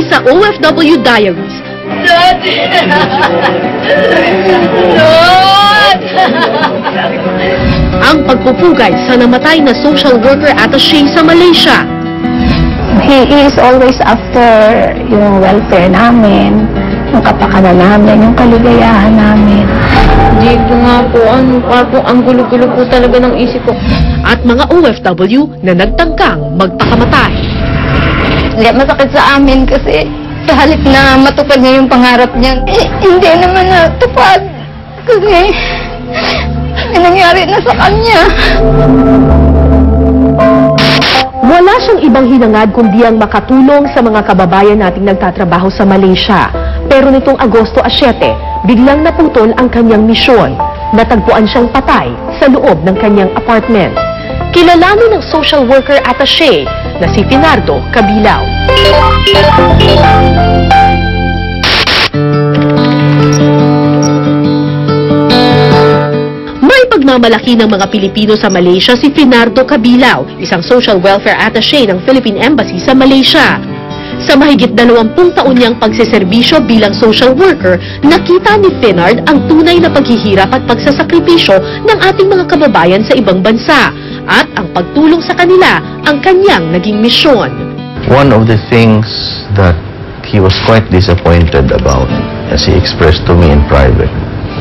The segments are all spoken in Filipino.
sa OFW Diaries. Ang pagpupugay sa namatay na social worker attaché sa Malaysia. He is always after yung welfare namin, yung kapakanan namin, yung kaligayahan namin. Hindi ko nga po, ang gulo-gulo po talaga ng isip ko. At mga OFW na nagtangkang magpakamatay. Hindi masakit sa amin kasi sa halip na matupad niya yung pangarap niya, hindi naman natupad. Kasi may nangyari na sa kanya. Wala siyang ibang hinangad kundi ang makatulong sa mga kababayan nating nagtatrabaho sa Malaysia. Pero nitong Agosto 7, biglang naputol ang kanyang misyon. Natagpuan siyang patay sa loob ng kanyang apartment. Kilalanin ng social worker attaché na si Finardo Cabilao. May pagmamalaki ng mga Pilipino sa Malaysia si Finardo Cabilao, isang social welfare attaché ng Philippine Embassy sa Malaysia. Sa mahigit 20 taon niyang pagseserbisyo bilang social worker, nakita ni Finard ang tunay na paghihirap at pagsasakripisyo ng ating mga kababayan sa ibang bansa. At ang pagtulong sa kanila ang kanyang naging misyon. One of the things that he was quite disappointed about, as he expressed to me in private,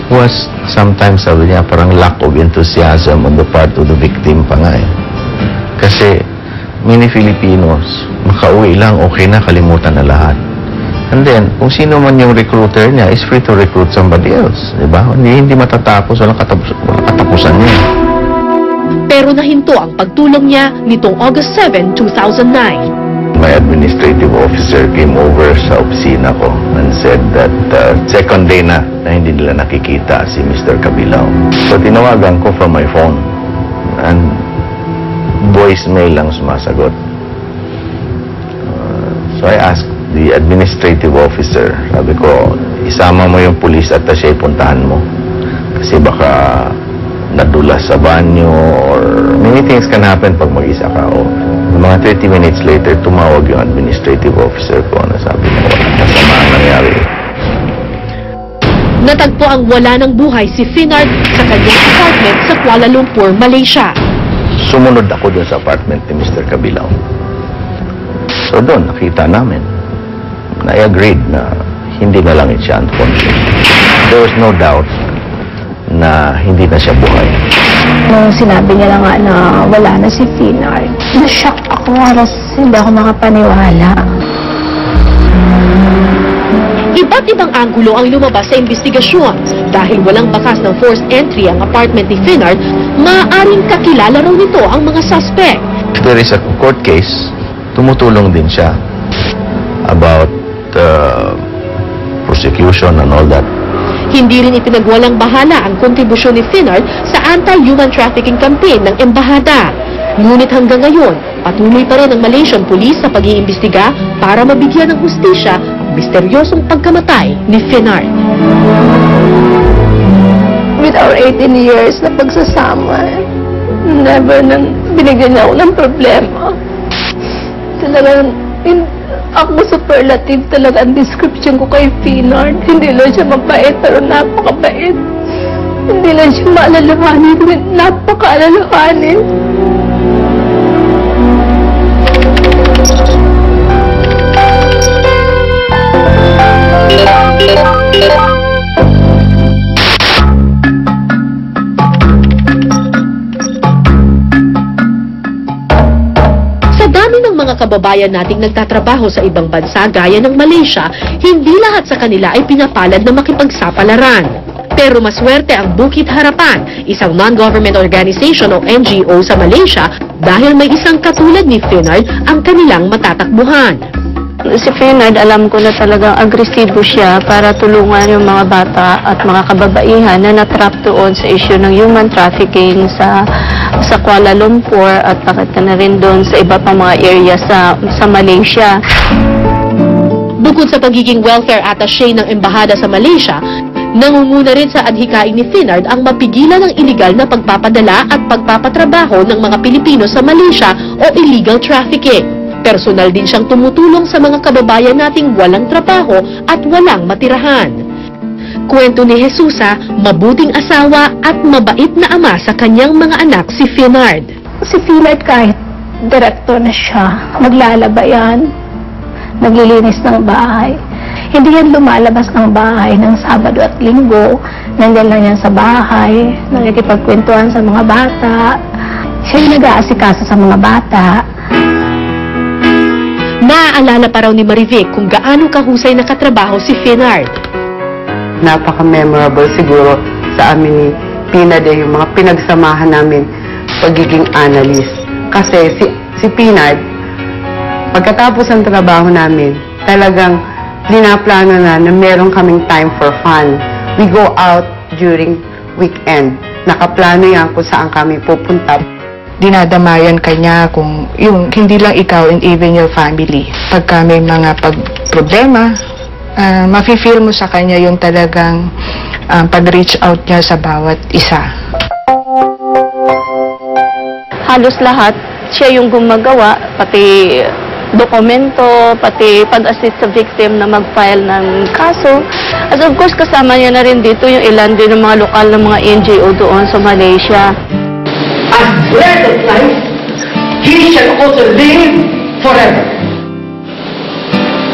was sometimes, sabi niya, parang lack of enthusiasm on the part of the victim pa nga eh. Kasi many Filipinos, makauwi lang, okay na, kalimutan na lahat. And then, kung sino man yung recruiter niya, is free to recruit somebody else. Diba? Hindi matatapos, walang katapusan niya. Pero nahinto ang pagtulong niya nitong August 7, 2009. My administrative officer came over sa opisina ko and said that second day na hindi nila nakikita si Mr. Cabilao. So tinawagan ko from my phone and voicemail lang sumasagot. So I asked the administrative officer, sabi ko, isama mo yung police attaché, puntahan mo. Kasi baka nadulas sa banyo or many things can happen pag mag-isa ka. O mga 30 minutes later, tumawag yung administrative officer ko na sabi niya, masama ang nangyari. Natagpo ang wala ng buhay si Finard sa kanyang apartment sa Kuala Lumpur, Malaysia. Sumunod ako dun sa apartment ni Mr. Cabilao. So doon, nakita namin. I agreed na hindi na lang siya unconscious. There was no doubt na hindi na siya buhay. Nung sinabi niya lang nga na wala na si Finard, na-shock ako, halos hindi ako makapaniwala. Iba't ibang anggulo ang lumabas sa investigasyon. Dahil walang bakas ng forced entry ang apartment ni Finard, maaaring kakilala raw nito ang mga suspect. If there is a court case, tumutulong din siya about prosecution and all that. Hindi rin ipinagwalang bahala ang kontribusyon ni Finard sa anti-human trafficking campaign ng embahada. Ngunit hanggang ngayon, patuloy pa rin ang Malaysian Police sa pag-iimbestiga para mabigyan ng hustisya ang misteryosong pagkamatay ni Finard. With our 18 years na pagsasama, never nang binigyan niya ako ng problema. Talagang ako superlative talaga ang description ko kay Finard. Hindi lang siya mabait, pero napakabait. Hindi lang siya maalalahanin, napakaalalahanin. Mga kababayan nating nagtatrabaho sa ibang bansa gaya ng Malaysia, hindi lahat sa kanila ay pinapalad na makipagsapalaran. Pero maswerte ang Bukit Harapan, isang non-government organization o NGO sa Malaysia dahil may isang katulad ni Finard ang kanilang matatakbuhan. Si Finard, alam ko na talagang agresibo siya para tulungan yung mga bata at mga kababaihan na natrap doon sa issue ng human trafficking sa Kuala Lumpur at pakita na rin doon sa iba pang mga area sa Malaysia. Bukod sa pagiging welfare attaché ng embahada sa Malaysia, nangunguna rin sa adhikain ni Finard ang mapigilan ng iligal na pagpapadala at pagpapatrabaho ng mga Pilipino sa Malaysia o illegal trafficking. Personal din siyang tumutulong sa mga kababayan nating walang trabaho at walang matirahan. Kwento ni Jesusa, mabuting asawa at mabait na ama sa kanyang mga anak si Finard. Si Finard kahit direktor na siya, naglalaba yan, naglilinis ng bahay. Hindi yan lumalabas ng bahay ng Sabado at Linggo. Nandiyan lang yan sa bahay, nakikipagkwentuhan sa mga bata. Siya yung nag-aasikaso sa mga bata. Naaalala pa raw ni Marivic kung gaano kahusay nakatrabaho si Finard. Napaka-memorable siguro sa amin ni Pinad yung mga pinagsamahan namin pagiging analyst. Kasi si Pinad, pagkatapos ng trabaho namin, talagang dinaplano na meron kaming time for fun. We go out during weekend. Nakaplano yan kung saan kami pupunta. Dinadamayan kanya kung yung hindi lang ikaw and even your family. Pagka may mga problema, mafe-feel mo sa kanya yung talagang pag-reach out niya sa bawat isa. Halos lahat, siya yung gumagawa, pati dokumento, pati pag-assist sa victim na mag-file ng kaso. As of course, kasama niya na rin dito yung ilan din ng mga lokal ng mga NGO doon sa Malaysia. As bread of life, he shall also live forever.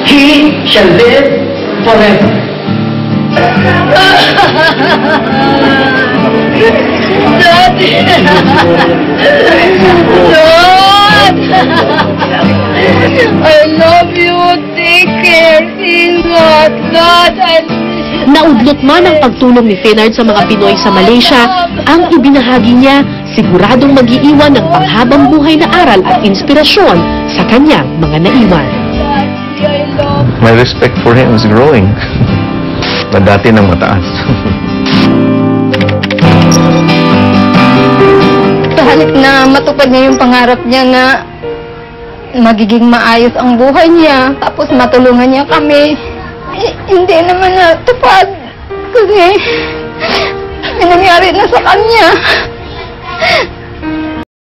He shall live forever. Daddy! Lord! I love you. Take care. Ingat. Lord, Naudlot man ang pagtulong ni Finard sa mga Pinoy sa Malaysia, ang ibinahagi niya siguradong mag-iiwan ng panghabang buhay na aral at inspirasyon sa kanyang mga naiwan. My respect for him is growing. Na dati nang mataas. Kahit na matupad niya yung pangarap niya na magiging maayos ang buhay niya, tapos matulungan niya kami, hindi naman natupad kasi may nangyari na sa kanya.